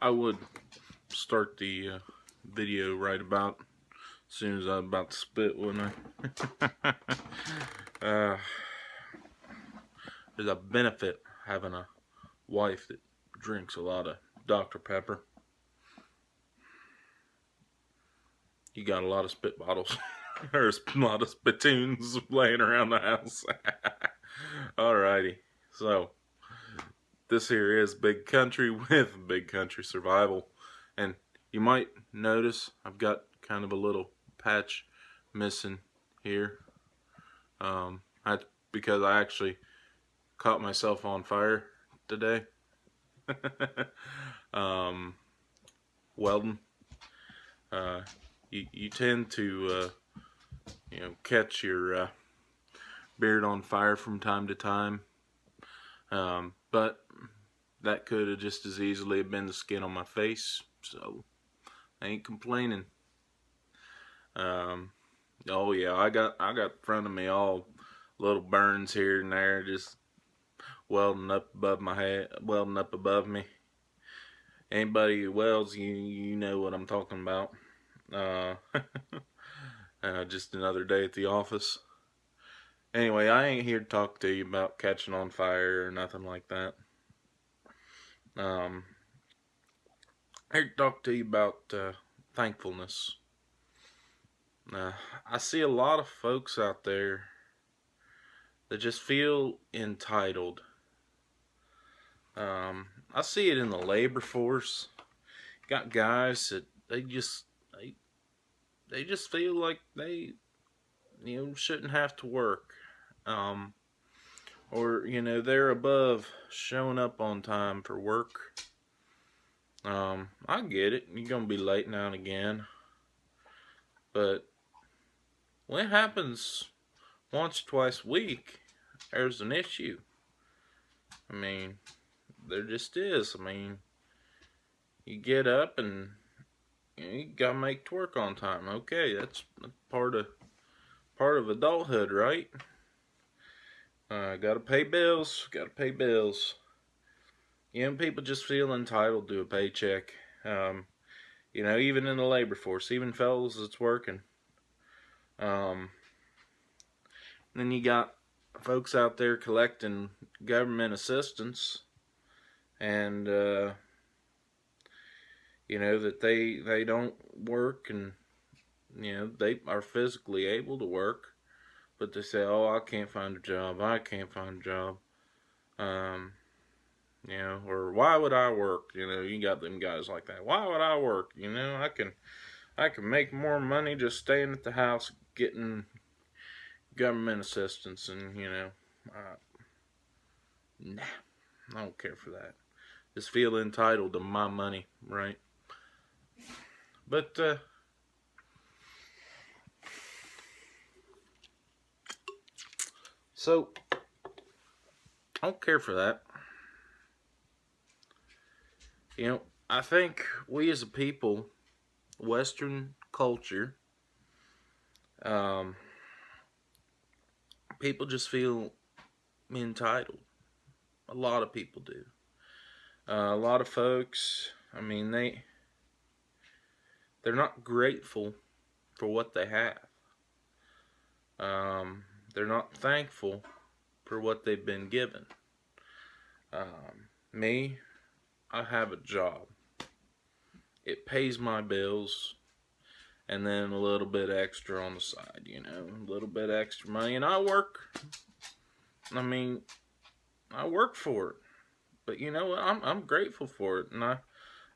I would start the video right about as soon as I'm about to spit, wouldn't I? There's a benefit having a wife that drinks a lot of Dr. Pepper. You got a lot of spit bottles. There's a lot of spittoons laying around the house. Alrighty, so this here is Big Country with Big Country Survival, and you might notice I've got kind of a little patch missing here. That's because I actually caught myself on fire today. Welding. You tend to catch your beard on fire from time to time, but that could have just as easily been the skin on my face, so I ain't complaining. Oh yeah, I got in front of me all little burns here and there, just welding up above my head, welding up above me. Anybody who welds, you know what I'm talking about. Just another day at the office. Anyway, I ain't here to talk to you about catching on fire or nothing like that. I'm here to talk to you about thankfulness. I see a lot of folks out there that just feel entitled. I see it in the labor force. You got guys that they just feel like they shouldn't have to work, or they're above showing up on time for work. I get it. You're gonna be late now and again, but when it happens once or twice a week, there's an issue. I mean, there just is. I mean, you get up and you gotta make it to work on time. Okay, that's part of adulthood, right? Gotta pay bills. Gotta pay bills. People just feel entitled to a paycheck. Even in the labor force, even fellas that's working. Then you got folks out there collecting government assistance, and that they don't work, and they are physically able to work, but they say, oh, I can't find a job, or why would I work? You got them guys like that. Why would I work? I can make more money just staying at the house getting government assistance, and nah, I don't care for that. Just feel entitled to my money, right? But so I don't care for that. I think we as a people, Western culture, people just feel entitled. A lot of people do. A lot of folks, I mean, they're not grateful for what they have. They're not thankful for what they've been given. Me, I have a job. It pays my bills, and then a little bit extra on the side, a little bit extra money. And I work for it. But you know what? I'm grateful for it. And I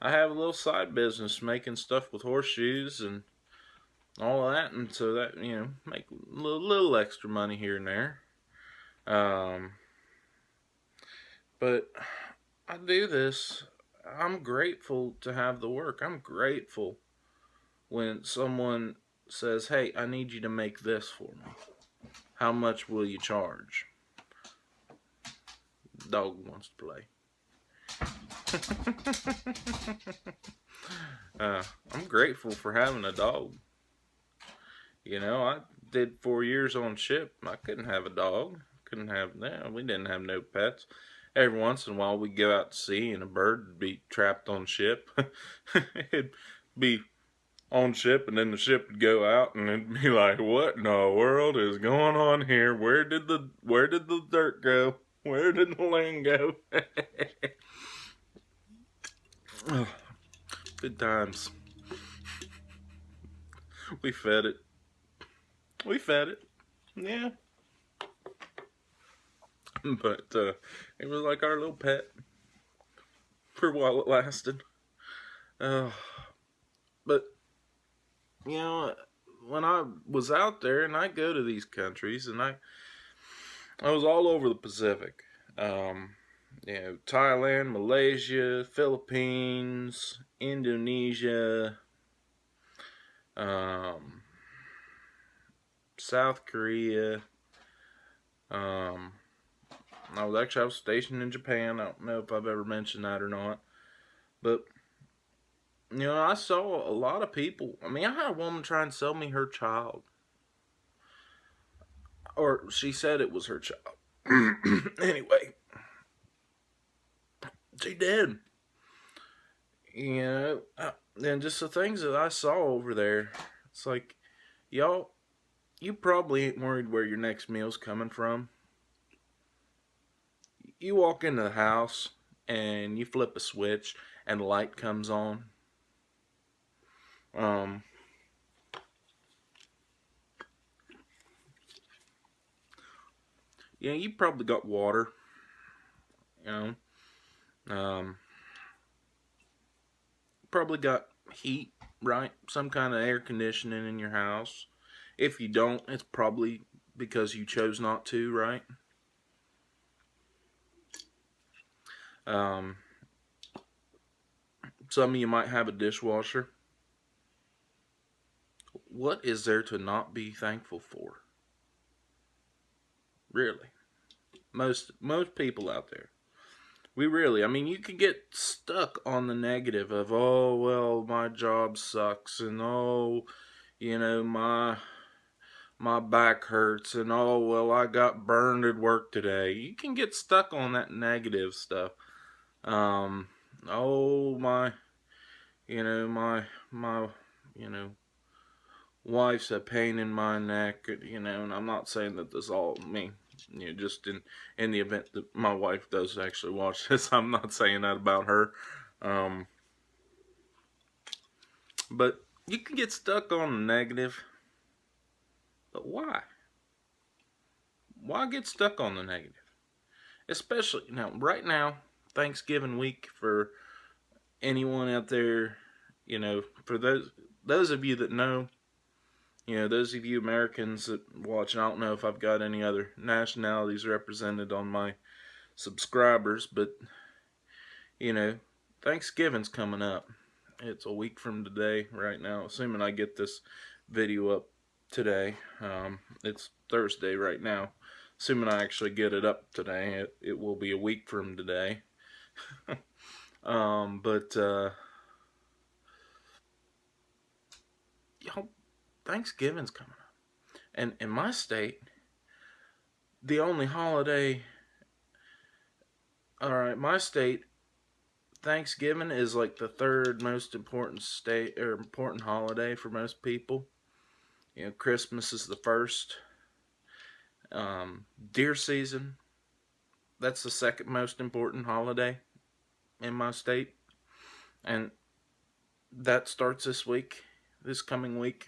have a little side business making stuff with horseshoes and all of that. And so that, make a little extra money here and there. But I do this. I'm grateful to have the work. I'm grateful when someone says, hey, I need you to make this for me. How much will you charge? Dog wants to play. I'm grateful for having a dog. I did 4 years on ship. I couldn't have a dog. We didn't have no pets. Every once in a while, we'd go out to sea and a bird would be trapped on ship. It'd be on ship, and then the ship would go out, and it'd be like, "What in the world is going on here? Where did the dirt go? Where did the land go?" Oh, good times. We fed it. We fed it. Yeah, but it was like our little pet for a while it lasted. Uh, but you know, when I was out there, and I go to these countries, and I was all over the Pacific. Thailand, Malaysia, Philippines, Indonesia, um, South Korea. Um, I was stationed in Japan. I don't know if I've ever mentioned that or not, but I saw a lot of people. I mean, I had a woman try and sell me her child, or she said it was her child. Anyway, she did. And just the things that I saw over there, it's like, y'all, you probably ain't worried where your next meal's coming from. You walk into the house and you flip a switch and the light comes on. Um, you probably got water. You um, probably got heat, right? Some kind of air conditioning in your house. If you don't, it's probably because you chose not to, right? Um, some of you might have a dishwasher. What is there to not be thankful for? Really, most people out there. I mean, you could get stuck on the negative of, oh, well, my job sucks, and oh, my back hurts, and oh, well, I got burned at work today. You can get stuck on that negative stuff. Um, oh, my, you know, wife's a pain in my neck, and I'm not saying that this all me. Just in the event that my wife does actually watch this, I'm not saying that about her. Um, but you can get stuck on the negative. But why? Why get stuck on the negative? Especially now, right now, Thanksgiving week for anyone out there, for those of you that know, those of you Americans that watch, I don't know if I've got any other nationalities represented on my subscribers, but Thanksgiving's coming up. It's a week from today, right now, assuming I get this video up today. It's Thursday right now. Assuming I actually get it up today, it will be a week from today. But Thanksgiving's coming up, and in my state, the only holiday. All right, my state, Thanksgiving is like the third most important state or important holiday for most people. Christmas is the first. Deer season, that's the second most important holiday in my state, and that starts this coming week.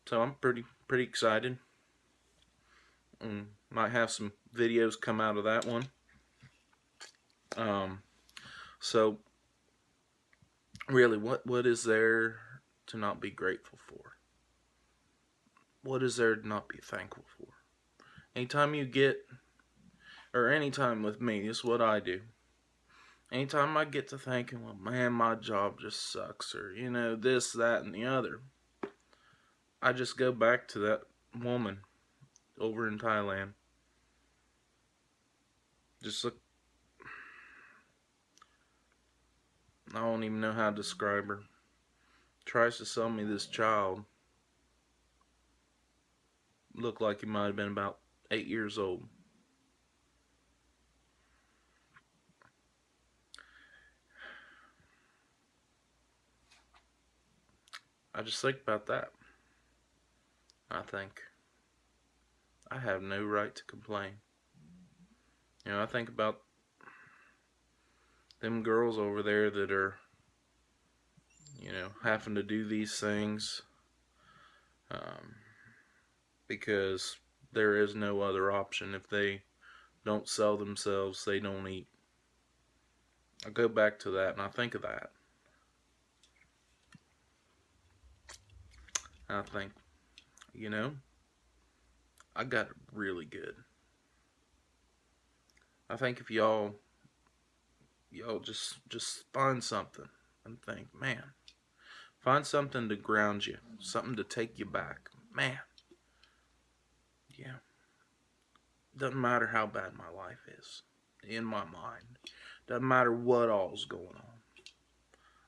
So I'm pretty excited. Might have some videos come out of that one. So really, what is there to not be grateful for? What is there to not be thankful for? Anytime you get, or anytime with me, this is what I do. Anytime I get to thinking, well, man, my job just sucks, or, this, that, and the other, I just go back to that woman over in Thailand. Just look, I don't even know how to describe her. Tries to sell me this child. Looked like he might have been about 8 years old. I just think about that. I think I have no right to complain. I think about them girls over there that are, having to do these things um, because there is no other option. If they don't sell themselves, they don't eat. I go back to that and I think of that. And I think, you know, I got it really good. I think if y'all just find something and think, man, find something to ground you, something to take you back. Man, yeah. Doesn't matter how bad my life is in my mind. Doesn't matter what all's going on.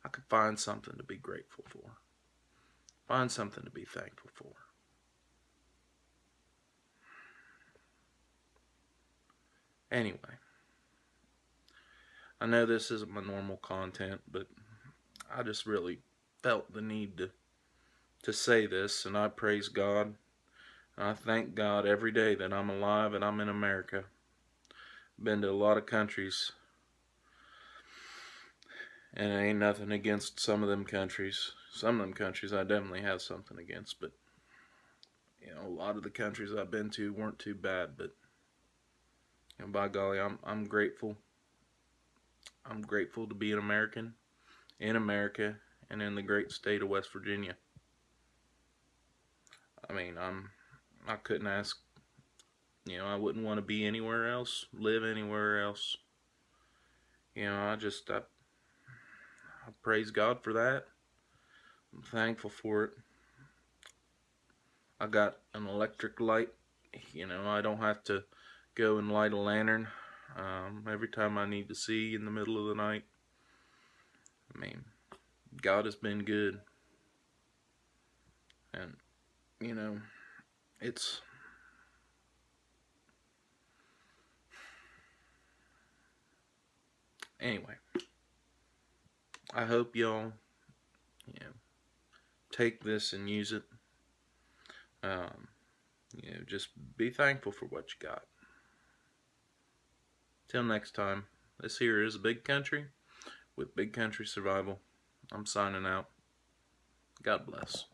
I could find something to be grateful for. Find something to be thankful for. Anyway, I know this isn't my normal content, but I just really felt the need to say this, and I praise God. And I thank God every day that I'm alive and I'm in America. Been to a lot of countries, and it ain't nothing against some of them countries. Some of them countries I definitely have something against, but a lot of the countries I've been to weren't too bad. But by golly, I'm grateful. I'm grateful to be an American in America and in the great state of West Virginia. I mean, I couldn't ask. I wouldn't want to be anywhere else, live anywhere else. I praise God for that. I'm thankful for it. I got an electric light. I don't have to go and light a lantern every time I need to see in the middle of the night. I mean, God has been good. And, it's. Anyway, I hope y'all, take this and use it. Just be thankful for what you got. Till next time, this here is Big Country with Big Country Survival. I'm signing out. God bless.